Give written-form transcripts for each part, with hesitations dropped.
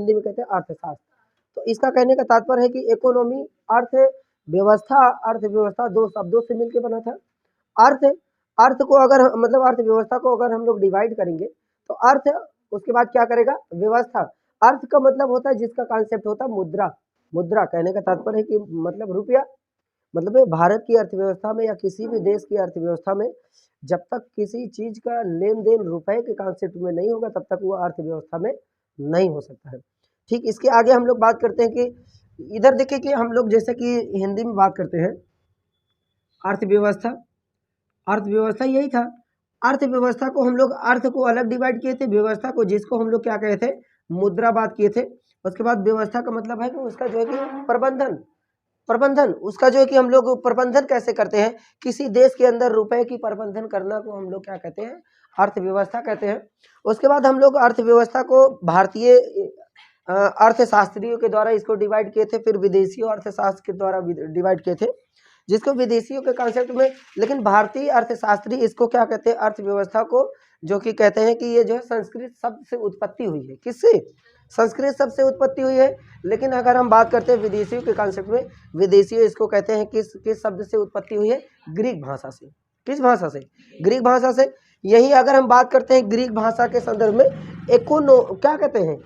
हिंदी में कहते हैं अर्थशास्त्र। तो इसका कहने का तात्पर्य है कि इकोनॉमी अर्थव्यवस्था, अर्थव्यवस्था दो शब्दों से मिलकर बना था। अर्थ, अर्थ को अगर मतलब अर्थव्यवस्था को अगर हम लोग डिवाइड करेंगे तो अर्थ, उसके बाद क्या करेगा, व्यवस्था। अर्थ का मतलब होता है, जिसका कॉन्सेप्ट होता है मुद्रा। मुद्रा कहने का तात्पर्य है कि मतलब रुपया, मतलब भारत की अर्थव्यवस्था में या किसी भी देश की अर्थव्यवस्था में जब तक किसी चीज का लेन देन रुपए के कॉन्सेप्ट में नहीं होगा तब तक वो अर्थव्यवस्था में नहीं हो सकता है। ठीक, इसके आगे हम लोग बात करते हैं कि इधर देखिए कि हम लोग जैसे कि हिंदी में बात करते हैं अर्थव्यवस्था, अर्थव्यवस्था यही था। अर्थव्यवस्था को हम लोग अर्थ को अलग डिवाइड किए थे, व्यवस्था को जिसको हम लोग क्या कहे थे, मुद्रा बात किए थे। उसके बाद व्यवस्था का मतलब है कि उसका जो है कि प्रबंधन, प्रबंधन उसका जो है कि हम लोग प्रबंधन कैसे करते हैं, किसी देश के अंदर रुपए की प्रबंधन करना को हम लोग क्या कहते हैं, अर्थव्यवस्था कहते हैं। उसके बाद हम लोग अर्थव्यवस्था को भारतीय अर्थशास्त्रियों के द्वारा इसको डिवाइड किए थे, फिर विदेशियों अर्थशास्त्र के द्वारा डिवाइड किए थे, जिसको विदेशियों के कॉन्सेप्ट में, लेकिन भारतीय अर्थशास्त्री इसको क्या कहते हैं, अर्थव्यवस्था को, जो कि कहते हैं कि ये जो है संस्कृत शब्द से उत्पत्ति हुई है। किससे, संस्कृत शब्द से उत्पत्ति हुई है। लेकिन अगर हम बात करते हैं विदेशियों के कॉन्सेप्ट में, विदेशी इसको कहते हैं किस शब्द से उत्पत्ति हुई है, ग्रीक भाषा से। किस भाषा से, ग्रीक भाषा से। यही अगर हम बात करते हैं ग्रीक भाषा के संदर्भ में, क्या कहते हैं,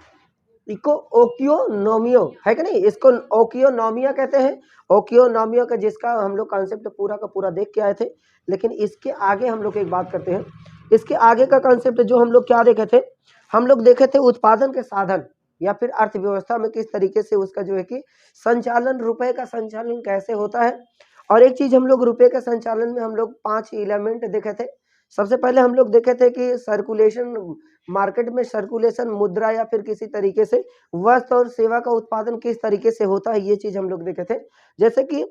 इको ओकियोनोमियो है कि नहीं, इसको ओकियोनोमिया कहते हैं। ओकियोनोमिया का जिसका हम लोग कॉन्सेप्ट पूरा का पूरा देख के आए थे। लेकिन इसके आगे हम लोग एक बात करते हैं, इसके आगे का कॉन्सेप्ट जो हम लोग क्या देखे थे, हम लोग देखे थे उत्पादन के साधन, या फिर अर्थव्यवस्था में किस तरीके से उसका जो है कि संचालन, रुपए का संचालन कैसे होता है। और एक चीज हम लोग रुपए के संचालन में हम लोग 5 एलिमेंट देखे थे। सबसे पहले हम लोग देखे थे कि सर्कुलेशन, मार्केट में सर्कुलेशन, मुद्रा या फिर किसी तरीके से वस्तु और सेवा का उत्पादन किस तरीके से होता है, ये चीज हम लोग देखे थे। जैसे कि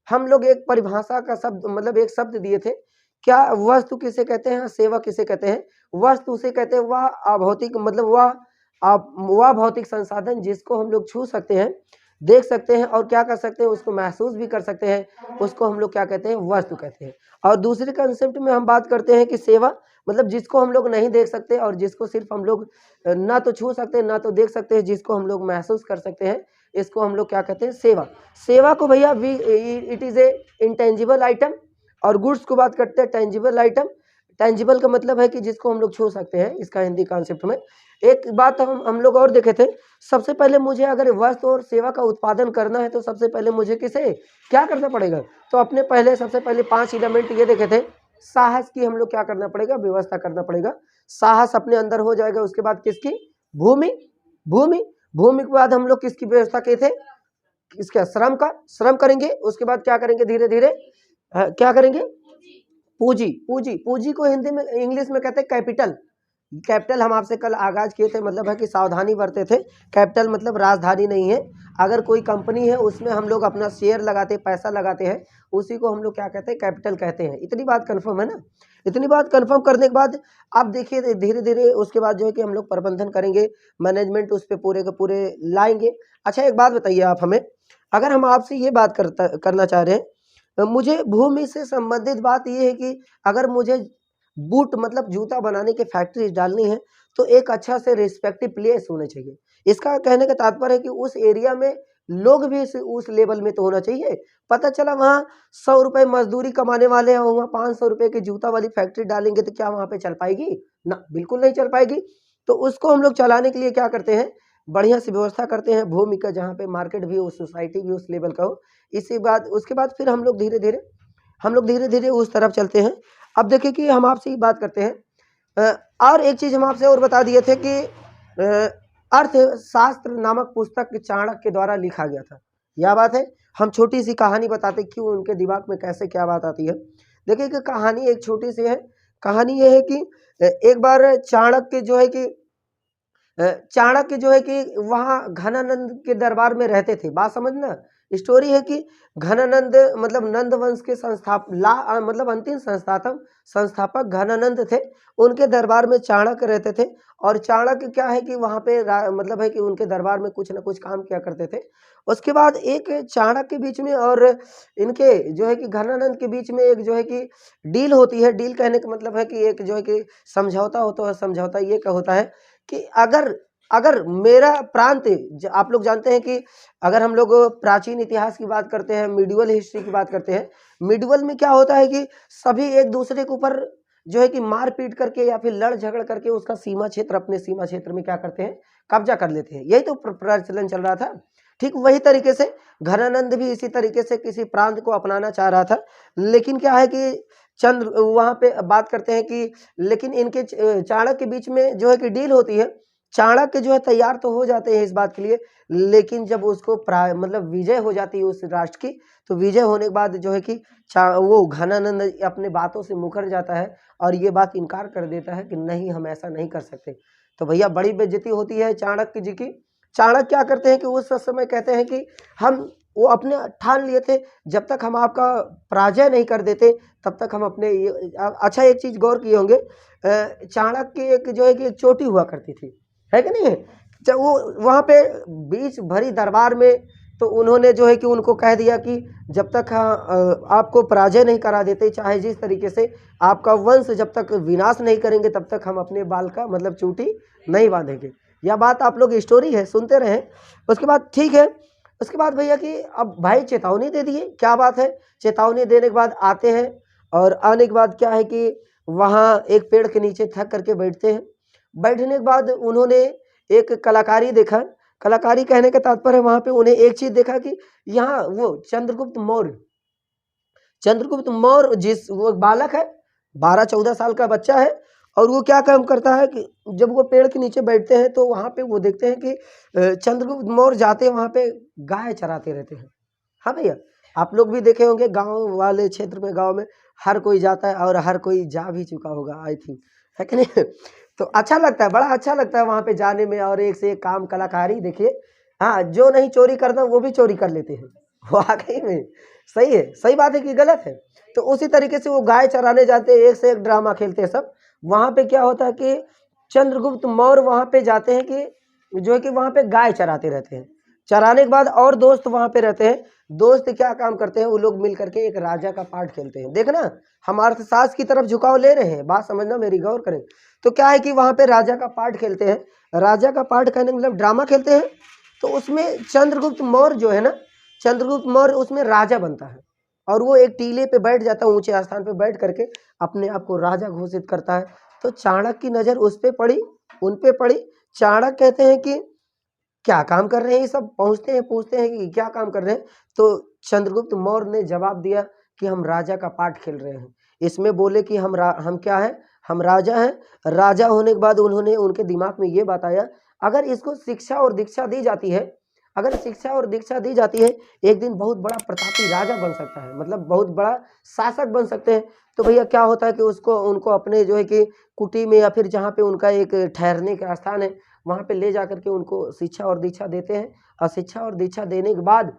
हम लोग एक परिभाषा का शब्द, मतलब एक शब्द दिए थे, क्या वस्तु किसे कहते हैं, सेवा किसे कहते हैं। वस्तु उसे कहते हैं वह अभौतिक, मतलब वह भौतिक संसाधन जिसको हम लोग छू सकते हैं, देख सकते हैं और क्या कर सकते हैं, उसको महसूस भी कर सकते हैं, उसको हम लोग क्या कहते हैं, वस्तु कहते हैं। और दूसरे कंसेप्ट में हम बात करते हैं कि सेवा, मतलब जिसको हम लोग नहीं देख सकते और जिसको सिर्फ हम लोग ना तो छू सकते ना तो देख सकते हैं, जिसको हम लोग महसूस कर सकते हैं, इसको हम लोग क्या कहते हैं, सेवा। सेवा को भैया it is a intangible item, और गुड्स को बात करते हैं टेंजिबल आइटम। टेंजिबल का मतलब है कि जिसको हम लोग छू सकते हैं, इसका हिंदी कॉन्सेप्ट में। एक बात हम लोग और देखे थे, सबसे पहले मुझे अगर वस्तु और सेवा का उत्पादन करना है तो सबसे पहले मुझे किसे क्या करना पड़ेगा, तो अपने पहले सबसे पहले 5 एलिमेंट ये देखे थे। साहस की हम लोग क्या करना पड़ेगा, व्यवस्था करना पड़ेगा। साहस अपने अंदर हो जाएगा। उसके बाद किसकी, भूमि, भूमि, भूमि के बाद हम लोग किसकी व्यवस्था किए थे, इसका श्रम का, श्रम करेंगे। उसके बाद क्या करेंगे, धीरे धीरे क्या करेंगे, पूंजी, पूंजी, पूंजी को हिंदी में, इंग्लिश में कहते हैं कैपिटल। कैपिटल हम आपसे कल आगाज किए थे, मतलब है कि सावधानी बरते थे। कैपिटल मतलब राजधानी नहीं है। अगर कोई कंपनी है उसमें हम लोग अपना शेयर लगाते, पैसा लगाते हैं, उसी को हम लोग क्या कहते हैं, कैपिटल कहते हैं। इतनी बात कंफर्म है ना। इतनी बात कंफर्म करने के बाद अब देखिए धीरे धीरे उसके बाद जो है कि हम लोग प्रबंधन करेंगे, मैनेजमेंट उस पर पूरे के पूरे लाएंगे। अच्छा एक बात बताइए आप हमें, अगर हम आपसे ये बात करना चाह रहे हैं, मुझे भूमि से संबंधित बात ये है कि अगर मुझे बूट मतलब जूता बनाने के फैक्ट्री डालनी है तो एक अच्छा से रिस्पेक्टिव प्लेस होना चाहिए। इसका कहने का तात्पर्य है कि उस एरिया में लोग भी उस लेवल में तो होना चाहिए। पता चला वहाँ 100 रुपए मजदूरी कमाने वाले हैं, वहाँ 500 रुपए की जूता वाली फैक्ट्री डालेंगे तो क्या वहाँ पे चल पाएगी ना, बिल्कुल नहीं चल पाएगी। तो उसको हम लोग चलाने के लिए क्या करते हैं, बढ़िया सी व्यवस्था करते हैं भूमि का, जहाँ पे मार्केट भी हो, सोसाइटी भी उस लेवल का हो। इसी बात उसके बाद फिर हम लोग धीरे धीरे उस तरफ चलते हैं। अब देखिए कि हम आपसे ही बात करते हैं, और एक चीज हम आपसे और बता दिए थे कि अर्थशास्त्र नामक पुस्तक चाणक्य के द्वारा लिखा गया था। यह बात है। हम छोटी सी कहानी बताते क्यों उनके दिमाग में कैसे क्या बात आती है। देखिए कि कहानी एक छोटी सी है। कहानी ये है कि एक बार चाणक्य जो है कि वहाँ घनानंद के दरबार में रहते थे। बात समझना, स्टोरी है कि घनानंद मतलब नंद वंश के मतलब अंतिम संस्थापक घनानंद थे। उनके दरबार में चाणक्य रहते थे, और चाणक्य क्या है कि वहाँ पे मतलब है कि उनके दरबार में कुछ ना कुछ काम किया करते थे। उसके बाद एक चाणक्य के बीच में और इनके जो है कि घनानंद के बीच में एक जो है कि डील होती है। डील कहने का मतलब है कि एक जो है कि समझौता होता है। समझौता ये क्या होता है कि अगर अगर मेरा प्रांत आप लोग जानते हैं कि अगर हम लोग प्राचीन इतिहास की बात करते हैं, मिडिवल हिस्ट्री की बात करते हैं, मिडिवल में क्या होता है कि सभी एक दूसरे के ऊपर जो है कि मार पीट करके या फिर लड़ झगड़ करके उसका सीमा क्षेत्र, अपने सीमा क्षेत्र में क्या करते हैं, कब्जा कर लेते हैं। यही तो प्रचलन चल रहा था। ठीक वही तरीके से घनानंद भी इसी तरीके से किसी प्रांत को अपनाना चाह रहा था, लेकिन क्या है कि चंद्र वहां पे बात करते हैं कि लेकिन इनके चाणक्य के बीच में जो है कि डील होती है। चाणक्य जो है तैयार तो हो जाते हैं इस बात के लिए, लेकिन जब उसको मतलब विजय हो जाती है उस राष्ट्र की, तो विजय होने के बाद जो है कि वो घनानंद अपने बातों से मुकर जाता है और ये बात इनकार कर देता है कि नहीं, हम ऐसा नहीं कर सकते। तो भैया बड़ी बेइज्जती होती है चाणक्य जी की। चाणक्य क्या करते हैं कि उस समय कहते हैं कि हम, वो अपने ठान लिए थे जब तक हम आपका पराजय नहीं कर देते तब तक हम अपने अच्छा एक चीज गौर किए होंगे, चाणक्य की एक जो है कि एक चोटी हुआ करती थी, है कि नहीं। जब वो वहाँ पे बीच भरी दरबार में, तो उन्होंने जो है कि उनको कह दिया कि जब तक आपको पराजय नहीं करा देते, चाहे जिस तरीके से आपका वंश जब तक विनाश नहीं करेंगे तब तक हम अपने बाल का मतलब चूटी नहीं बांधेंगे। यह बात आप लोग स्टोरी है, सुनते रहें। उसके बाद ठीक है, उसके बाद भैया कि अब भाई चेतावनी दे दिए, क्या बात है, चेतावनी देने के बाद आते हैं और आने के बाद क्या है कि वहाँ एक पेड़ के नीचे थक करके बैठते हैं। बैठने के बाद उन्होंने एक कलाकारी देखा। कलाकारी कहने का तात्पर्य वहां पे उन्हें एक चीज देखा कि यहाँ वो चंद्रगुप्त मौर्य, चंद्रगुप्त मौर्य जिस वो बालक है, 12-14 साल का बच्चा है, और वो क्या काम करता है कि जब वो पेड़ के नीचे बैठते हैं तो वहां पे वो देखते हैं कि चंद्रगुप्त मौर्य जाते हैं वहां पे गाय चराते रहते हैं। हाँ भैया, आप लोग भी देखे होंगे गांव वाले क्षेत्र में, गांव में हर कोई जाता है और हर कोई जा भी चुका होगा आई थिंक, है कि नहीं। तो अच्छा लगता है, बड़ा अच्छा लगता है वहां पे जाने में, और एक से एक काम कलाकारी देखिए। हाँ, जो नहीं चोरी करता वो भी चोरी कर लेते हैं, वाकई में सही है, सही बात है कि गलत है। तो उसी तरीके से वो गाय चराने जाते हैं, एक से एक ड्रामा खेलते हैं सब। वहां पे क्या होता है कि चंद्रगुप्त मौर्य वहां पे जाते हैं कि जो है कि वहां पे गाय चराते रहते हैं। चराने के बाद और दोस्त वहां पे रहते हैं, दोस्त क्या काम करते हैं, वो लोग मिल करके एक राजा का पार्ट खेलते हैं। देखना, हम अर्थशास्त्र की तरफ झुकाव ले रहे हैं, बात समझना मेरी, गौर करें। तो क्या है कि वहां पे राजा का पार्ट खेलते हैं, राजा का पार्ट कहने मतलब ड्रामा खेलते हैं। तो उसमें चंद्रगुप्त मौर्य जो है ना, चंद्रगुप्त मौर्य उसमें राजा बनता है, और वो एक टीले पे बैठ जाता है, ऊंचे स्थान पे बैठ करके अपने आप को राजा घोषित करता है। तो चाणक्य की नजर उस पे पड़ी, उन पे पड़ी। चाणक्य कहते हैं कि क्या काम कर रहे हैं ये सब, पहुंचते हैं पूछते हैं कि क्या काम कर रहे हैं। तो चंद्रगुप्त मौर्य ने जवाब दिया कि हम राजा का पाठ खेल रहे हैं। इसमें बोले कि हम क्या है, हम राजा हैं। राजा होने के बाद उन्होंने उनके दिमाग में ये बात आया, अगर इसको शिक्षा और दीक्षा दी जाती है, अगर शिक्षा और दीक्षा दी जाती है, एक दिन बहुत बड़ा प्रतापी राजा बन सकता है, मतलब बहुत बड़ा शासक बन सकते हैं। तो भैया क्या होता है कि उसको उनको अपने जो है कि कुटी में या फिर जहाँ पे उनका एक ठहरने का स्थान है वहाँ पे ले जा करके उनको शिक्षा और दीक्षा देते हैं। और शिक्षा और दीक्षा देने के बाद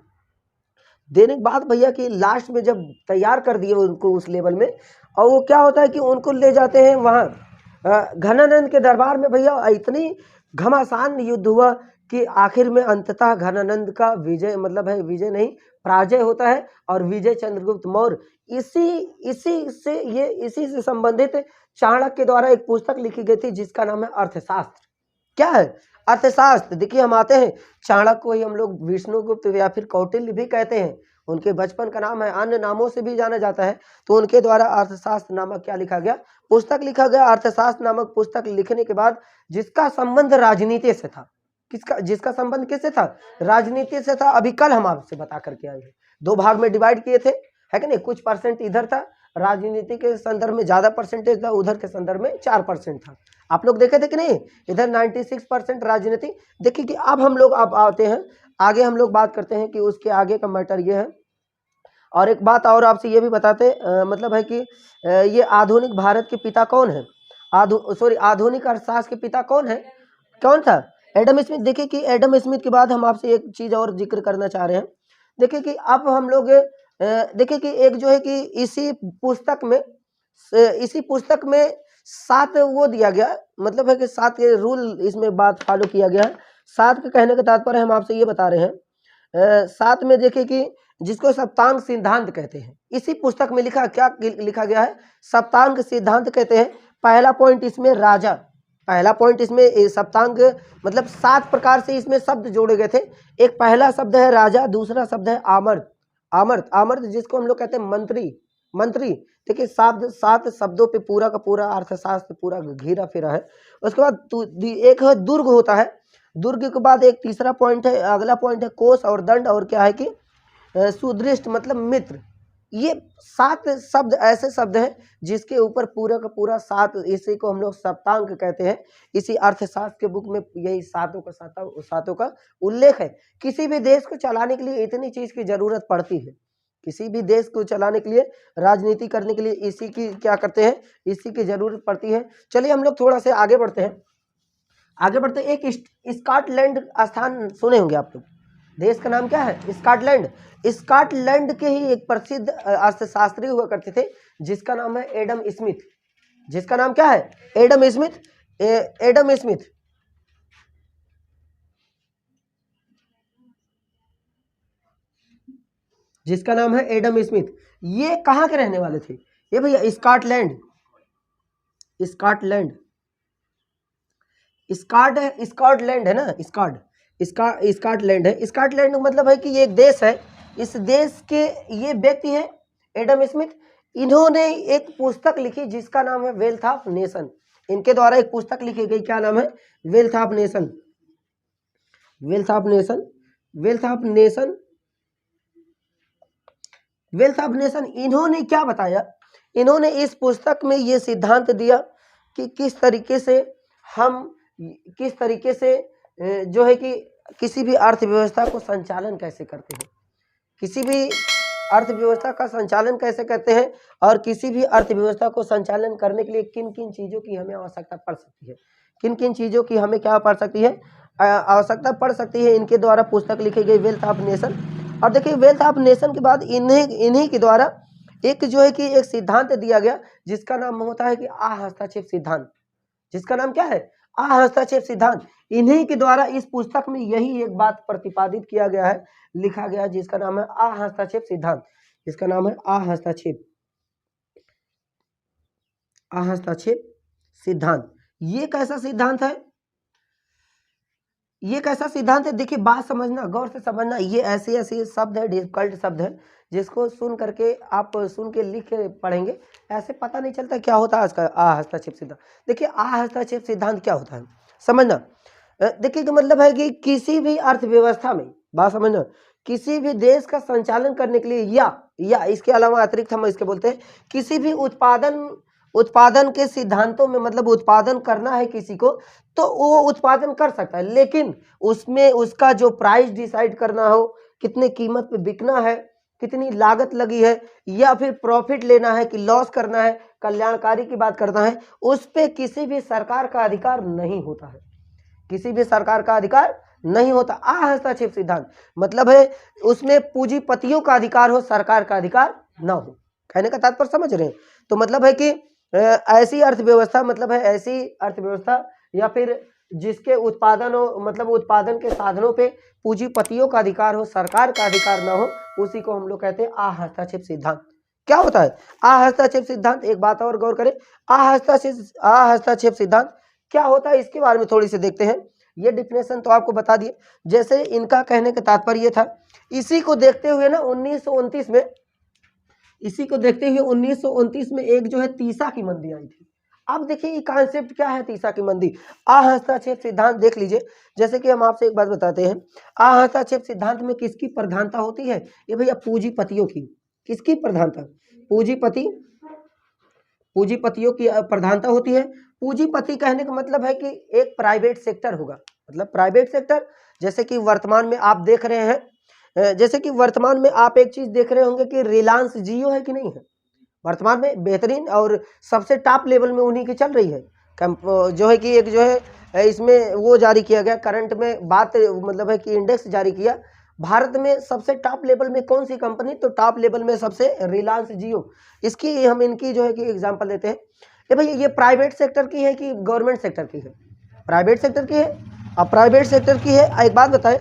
भैया कि लास्ट में जब तैयार कर दिए उनको उस लेवल में, और वो क्या होता है कि उनको ले जाते हैं वहाँ घनानंद के दरबार में। भैया इतनी घमासान युद्ध हुआ कि आखिर में अंततः घनानंद का विजय, मतलब है विजय नहीं, पराजय होता है, और विजय चंद्रगुप्त मौर्य। इसी से संबंधित चाणक्य के द्वारा एक पुस्तक लिखी गई थी जिसका नाम है अर्थशास्त्र। क्या है, अर्थशास्त्र। देखिए हम आते हैं, चाणक्य को ही हम लोग विष्णुगुप्त या फिर कौटिल्य भी कहते हैं, उनके बचपन का नाम है, अन्य नामों से भी जाना जाता है। तो उनके द्वारा अर्थशास्त्र नामक क्या लिखा गया, पुस्तक लिखा गया। अर्थशास्त्र नामक पुस्तक लिखने के बाद जिसका संबंध राजनीति से था, जिसका संबंध किससे था, राजनीति से था। अभी कल हम आपसे बता करके आए हैं, 2 भाग में डिवाइड किए थे, है कि नहीं। कुछ परसेंट इधर था, राजनीति के संदर्भ में ज्यादा परसेंटेज था, उधर के संदर्भ में 4% था। आप लोग देखे थे कि नहीं, इधर 96% राजनीति। देखिए कि अब हम लोग अब आते हैं आगे, हम लोग बात करते हैं कि उसके आगे का मैटर ये है। और एक बात और आपसे ये भी बताते मतलब है कि ये आधुनिक भारत के पिता कौन है, आधुनिक अर्थशास्त्र के पिता कौन है, कौन था, एडम स्मिथ। देखिए कि एडम स्मिथ के बाद हम आपसे एक चीज और जिक्र करना चाह रहे हैं। देखिए कि अब हम लोग देखिए कि एक जो है कि इसी पुस्तक में 7 वो दिया गया, मतलब है कि 7 के रूल इसमें बात फॉलो किया गया है। 7 के कहने का तात्पर्य हम आपसे ये बता रहे हैं। 7 में देखिए कि जिसको सप्तांग सिद्धांत कहते हैं, इसी पुस्तक में लिखा क्या लिखा गया है, सप्तांग सिद्धांत कहते हैं। पहला पॉइंट इसमें राजा, पहला पॉइंट इसमें सप्तांग मतलब 7 प्रकार से इसमें शब्द जोड़े गए थे। एक पहला शब्द है राजा, दूसरा शब्द है आमर्त, आमर्त आमर्त जिसको हम लोग कहते हैं मंत्री, मंत्री। देखिए 7 शब्दों पे पूरा का पूरा अर्थशास्त्र पूरा घेरा फिरा है। उसके बाद एक है दुर्ग होता है, दुर्ग के बाद एक तीसरा पॉइंट है, अगला पॉइंट है कोष और दंड, और क्या है कि सुदृष्ट मतलब मित्र। ये 7 शब्द ऐसे शब्द हैं जिसके ऊपर पूरा का पूरा 7, इसी को हम लोग सप्तांक कहते हैं। इसी अर्थशास्त्र के बुक में यही सातों का उल्लेख है। किसी भी देश को चलाने के लिए इतनी चीज की जरूरत पड़ती है, किसी भी देश को चलाने के लिए, राजनीति करने के लिए इसी की क्या करते हैं, इसी की जरूरत पड़ती है। चलिए हम लोग थोड़ा से आगे बढ़ते हैं, आगे बढ़ते हैं। एक स्कॉटलैंड स्थान सुने होंगे आप लोग, देश का नाम क्या है, स्कॉटलैंड। स्कॉटलैंड के ही एक प्रसिद्ध अर्थशास्त्री हुआ करते थे जिसका नाम है एडम स्मिथ, जिसका नाम क्या है, एडम स्मिथ, एडम स्मिथ। जिसका नाम है एडम स्मिथ। ये कहाँ के रहने वाले थे, ये भैया स्कॉटलैंड, स्कॉटलैंड, स्कॉटलैंड है ना, स्कॉटलैंड है। स्कॉटलैंड मतलब है कि ये एक देश है, इस देश के ये व्यक्ति है एडम स्मिथ। इन्होंने एक पुस्तक लिखी जिसका नाम है वेल्थ ऑफ नेशन। इनके द्वारा एक पुस्तक लिखी गई, क्या नाम है, wealth of nation, wealth of nation, wealth of nation, wealth of nation. इन्होंने क्या बताया, इन्होंने इस पुस्तक में ये सिद्धांत दिया कि किस तरीके से हम, किस तरीके से जो है कि किसी भी अर्थव्यवस्था को संचालन कैसे करते हैं, किसी भी अर्थव्यवस्था का संचालन कैसे करते हैं, और किसी भी अर्थव्यवस्था को संचालन करने के लिए किन किन चीज़ों की हमें आवश्यकता पड़ सकती है, किन किन चीज़ों की हमें क्या पड़ सकती है, आवश्यकता पड़ सकती है। इनके द्वारा पुस्तक लिखी गई वेल्थ ऑफ नेशन। और देखिए वेल्थ ऑफ नेशन के बाद इन्हीं के द्वारा एक जो है कि एक सिद्धांत दिया गया जिसका नाम होता है कि हस्तक्षेप सिद्धांत। जिसका नाम क्या है, हस्तक्षेप सिद्धांत। इन्हीं के द्वारा इस पुस्तक में यही एक बात प्रतिपादित किया गया है, लिखा गया है, जिसका नाम है हस्तक्षेप सिद्धांत, जिसका नाम है हस्तक्षेप, हस्तक्षेप सिद्धांत। ये कैसा सिद्धांत है, ये कैसा सिद्धांत है, देखिए बात समझना, गौर से समझना। ये ऐसे ऐसे शब्द है, डिफिकल्ट शब्द है, जिसको सुन करके आप सुन के लिख के पढ़ेंगे, ऐसे पता नहीं चलता क्या होता है इसका हस्तक्षेप सिद्धांत। देखिए हस्तक्षेप सिद्धांत क्या होता है, समझना। देखिए कि मतलब है कि किसी भी अर्थव्यवस्था में, बात समझना, किसी भी देश का संचालन करने के लिए या इसके अलावा अतिरिक्त हम इसके बोलते हैं किसी भी उत्पादन के सिद्धांतों में, मतलब उत्पादन करना है किसी को तो वो उत्पादन कर सकता है, लेकिन उसमें उसका जो प्राइस डिसाइड करना हो, कितने कीमत पे बिकना है, कितनी लागत लगी है, या फिर प्रॉफिट लेना है कि लॉस करना है, कल्याणकारी की बात करना है, उस पे किसी भी सरकार का अधिकार नहीं होता है, किसी भी सरकार का अधिकार नहीं होता। हस्तक्षेप सिद्धांत मतलब है उसमें पूंजीपतियों का अधिकार हो, सरकार का अधिकार ना हो। कहने का तात्पर्य समझ रहे हैं, तो मतलब है कि ऐसी अर्थव्यवस्था, मतलब है ऐसी अर्थव्यवस्था या फिर जिसके उत्पादन हो, मतलब उत्पादन के साधनों पे पूंजीपतियों का अधिकार हो, सरकार का अधिकार ना हो, उसी को हम लोग कहते हैं हस्तक्षेप सिद्धांत। क्या होता है हस्तक्षेप सिद्धांत, एक बात और गौर करें, हस्तक्षेप सिद्धांत क्या होता है इसके बारे में थोड़ी सी देखते हैं। ये डिफिनेशन तो आपको बता दिए, जैसे इनका कहने का तात्पर्य था, इसी को देखते हुए ना 1929 में, इसी को देखते हुए 1929 में एक जो है तीसा की मंदी आई थी। अब देखिए ये कॉन्सेप्ट क्या है तीसा की मंदी, हस्तक्षेप सिद्धांत देख लीजिए। जैसे कि हम आपसे एक बात बताते हैं, हस्तक्षेप सिद्धांत में किसकी प्रधानता होती है, ये भैया पूंजीपतियों की। किसकी प्रधानता, पूंजीपतियों की प्रधानता होती है। पूंजीपति कहने का मतलब है कि एक प्राइवेट सेक्टर होगा, मतलब प्राइवेट सेक्टर। जैसे कि वर्तमान में आप देख रहे हैं, जैसे कि वर्तमान में आप एक चीज देख रहे होंगे कि रिलायंस जियो है कि नहीं है, वर्तमान में बेहतरीन और सबसे टॉप लेवल में उन्हीं की चल रही है। जो है कि एक जो है इसमें वो जारी किया गया करंट में बात, मतलब है कि इंडेक्स जारी किया, भारत में सबसे टॉप लेवल में कौन सी कंपनी, तो टॉप लेवल में सबसे रिलायंस जियो। इसकी हम इनकी जो है कि एग्जांपल लेते हैं। ये भैया ये प्राइवेट सेक्टर की है कि गवर्नमेंट सेक्टर की है, प्राइवेट सेक्टर की है। अब प्राइवेट सेक्टर की है, एक बात बताएं,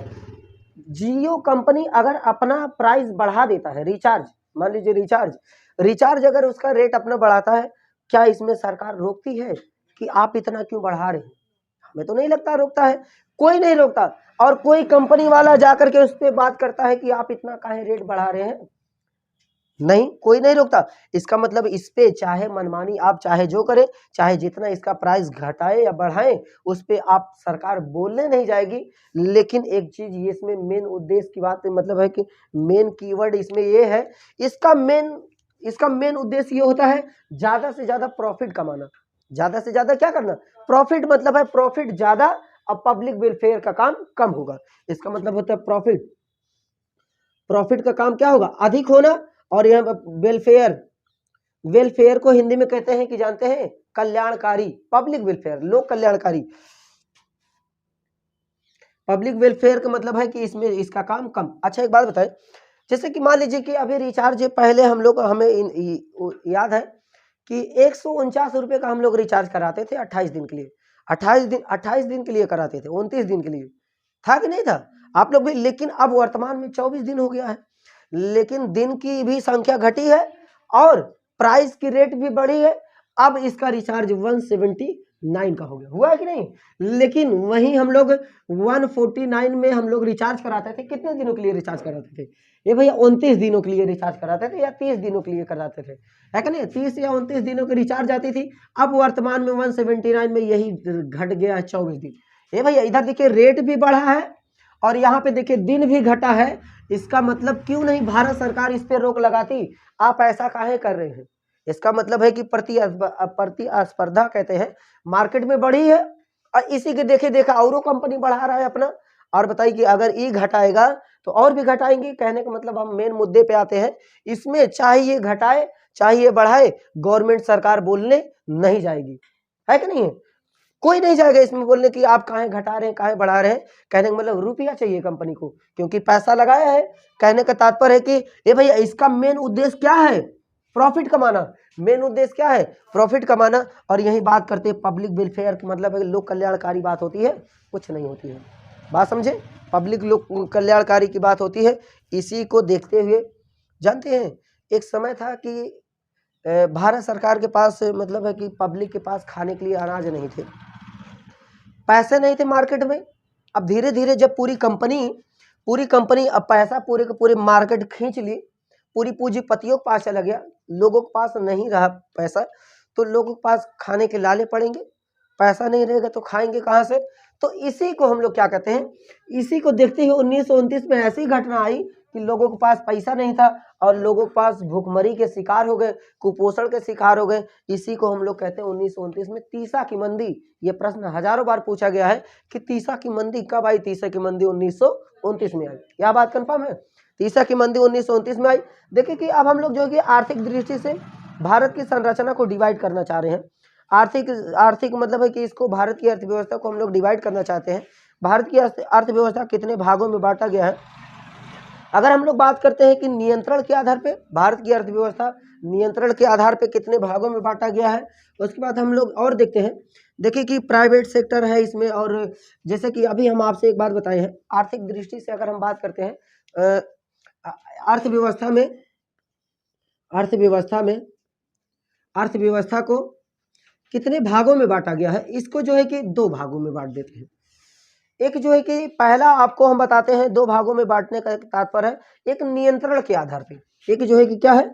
जियो कंपनी अगर अपना प्राइस बढ़ा देता है, रिचार्ज, मान लीजिए रिचार्ज अगर उसका रेट अपना बढ़ाता है, क्या इसमें सरकार रोकती है कि आप इतना क्यों बढ़ा रहे हैं। हमें तो नहीं लगता रोकता है, कोई नहीं रोकता। और कोई कंपनी वाला जाकर के उस पर बात करता है कि आप इतना काहे रेट बढ़ा रहे हैं, नहीं, कोई नहीं रोकता। इसका मतलब इस पे चाहे मनमानी आप चाहे जो करें, चाहे जितना इसका प्राइस घटाए या बढ़ाएं, उस पे आप सरकार बोलने नहीं जाएगी। लेकिन एक चीज ये इसमें मेन उद्देश्य की बात मतलब है कि मेन कीवर्ड इसमें ये है, इसका मेन उद्देश्य ये होता है ज्यादा से ज्यादा प्रॉफिट कमाना। ज्यादा से ज्यादा क्या करना, प्रॉफिट, मतलब है प्रॉफिट ज्यादा और पब्लिक वेलफेयर का काम कम होगा। इसका मतलब होता है प्रॉफिट का काम क्या होगा, अधिक होना। और यह वेलफेयर को हिंदी में कहते हैं कि जानते हैं, कल्याणकारी, पब्लिक वेलफेयर, लोक कल्याणकारी। पब्लिक वेलफेयर का मतलब है कि इसमें इसका काम कम। अच्छा एक बात बताएं, जैसे कि मान लीजिए कि अभी रिचार्ज पहले हम लोग, हमें याद है कि 149 रुपए का हम लोग रिचार्ज कराते थे 28 दिन के लिए। 28 दिन के लिए कराते थे, 29 दिन के लिए, था कि नहीं था आप लोग भी। लेकिन अब वर्तमान में 24 दिन हो गया है, लेकिन दिन की भी संख्या घटी है और प्राइस की रेट भी बढ़ी है। अब इसका रिचार्ज 179 का हो गया, हुआ है कि नहीं। लेकिन वहीं हम लोग 149 में हम लोग रिचार्ज कराते थे, कितने दिनों के लिए रिचार्ज कराते थे, ये भैया 29 दिनों के लिए रिचार्ज कराते थे या 30 दिनों के लिए कराते थे, है कि नहीं, 30 या 29 दिनों की रिचार्ज आती थी। अब वर्तमान में 179 में यही घट गया है 24 दिन। ये भैया इधर देखिए रेट भी बढ़ा है और यहाँ पे देखिए दिन भी घटा है। इसका मतलब क्यों नहीं भारत सरकार इस पे रोक लगाती, आप ऐसा काहे कर रहे हैं। इसका मतलब है कि प्रतिस्पर्धा कहते हैं मार्केट में बढ़ी है और इसी के देखे देखा औरों कंपनी बढ़ा रहा है अपना। और बताइए कि अगर ये घटाएगा तो और भी घटाएंगे। कहने का मतलब हम मेन मुद्दे पे आते हैं, इसमें चाहे ये घटाए चाहे ये बढ़ाए, गवर्नमेंट सरकार बोलने नहीं जाएगी, है कि नहीं है, कोई नहीं जाएगा इसमें बोलने कि आप काहे घटा रहे हैं काहे बढ़ा रहे हैं। कहने का मतलब रुपया चाहिए कंपनी को, क्योंकि पैसा लगाया है। कहने का तात्पर्य है कि ये भैया इसका मेन उद्देश्य क्या है, प्रॉफिट कमाना। मेन उद्देश्य क्या है, प्रॉफिट कमाना। और यही बात करते हैं पब्लिक वेलफेयर की, मतलब है लोक कल्याणकारी बात होती है, कुछ नहीं होती है, बात समझे, पब्लिक लोक कल्याणकारी की बात होती है। इसी को देखते हुए जानते हैं एक समय था कि भारत सरकार के पास मतलब है कि पब्लिक के पास खाने के लिए अनाज नहीं थे, पैसे नहीं थे मार्केट में। अब धीरे धीरे जब पूरी कंपनी अब पैसा पूरे के पूरे मार्केट खींच ली, पूरी पूंजीपतियों के पास चला गया, लोगों के पास नहीं रहा पैसा, तो लोगों के पास खाने के लाले पड़ेंगे, पैसा नहीं रहेगा तो खाएंगे कहाँ से। तो इसी को हम लोग क्या कहते हैं, इसी को देखते हुए 1929 में ऐसी घटना आई कि लोगों के पास पैसा नहीं था और लोगों के पास भूखमरी के शिकार हो गए, कुपोषण के शिकार हो गए। इसी को हम लोग कहते हैं 1929 में तीसा की मंदी। ये प्रश्न हजारों बार पूछा गया है कि तीसा की मंदी कब आई। तीसा की मंदी 1929 में आई, यह बात कंफर्म है, तीसा की मंदी 1929 में आई। देखिए कि अब हम लोग जो है आर्थिक दृष्टि से भारत की संरचना को डिवाइड करना चाह रहे हैं। आर्थिक मतलब है कि इसको भारत की अर्थव्यवस्था को हम लोग डिवाइड करना चाहते हैं। भारत की अर्थव्यवस्था कितने भागों में बांटा गया है। अगर हम लोग बात करते हैं कि नियंत्रण के आधार पे भारत की अर्थव्यवस्था नियंत्रण के आधार पे कितने भागों में बांटा गया है, उसके बाद हम लोग और देखते हैं। देखिए कि प्राइवेट सेक्टर है इसमें, और जैसे कि अभी हम आपसे एक बात बताए हैं, आर्थिक दृष्टि से अगर हम बात करते हैं अर्थव्यवस्था को कितने भागों में बांटा गया है, इसको जो है कि दो भागों में बांट देते हैं। एक जो है कि पहला आपको हम बताते हैं, दो भागों में बांटने का तात्पर्य है एक नियंत्रण के आधार पे, एक जो है कि क्या है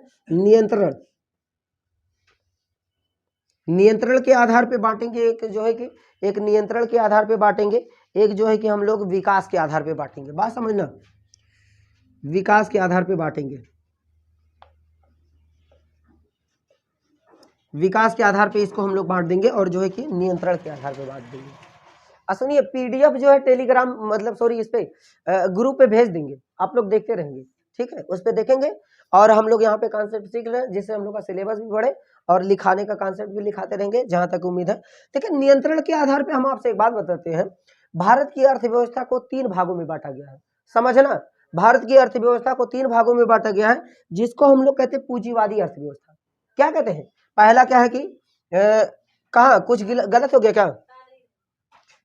नियंत्रण के आधार पे बांटेंगे, एक जो है कि एक नियंत्रण के आधार पे बांटेंगे, एक जो है कि हम लोग विकास के आधार पे बांटेंगे। बात समझना, विकास के आधार पे बांटेंगे, विकास के आधार पे इसको हम लोग बांट देंगे, और जो है कि नियंत्रण के आधार पे बांट देंगे। असली पीडीएफ जो है टेलीग्राम मतलब सॉरी इस पे ग्रुप पे भेज देंगे, आप लोग देखते रहेंगे, ठीक है, उस पे देखेंगे। और हम लोग यहाँ पे कॉन्सेप्ट सीख रहे हैं जिससे हम लोग का सिलेबस भी बढ़े और लिखाने का कॉन्सेप्ट भी लिखाते रहेंगे जहां तक उम्मीद है। देखिए नियंत्रण के आधार पे हम आपसे एक बात बताते हैं, भारत की अर्थव्यवस्था को 3 भागों में बांटा गया है, समझना, भारत की अर्थव्यवस्था को 3 भागों में बांटा गया है, जिसको हम लोग कहते हैं पूंजीवादी अर्थव्यवस्था। क्या कहते हैं, पहला क्या है कि कहाँ कुछ गलत हो गया क्या,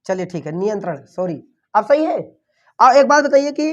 चलिए ठीक है, नियंत्रण, सॉरी अब सही है। अब एक बात बताइए कि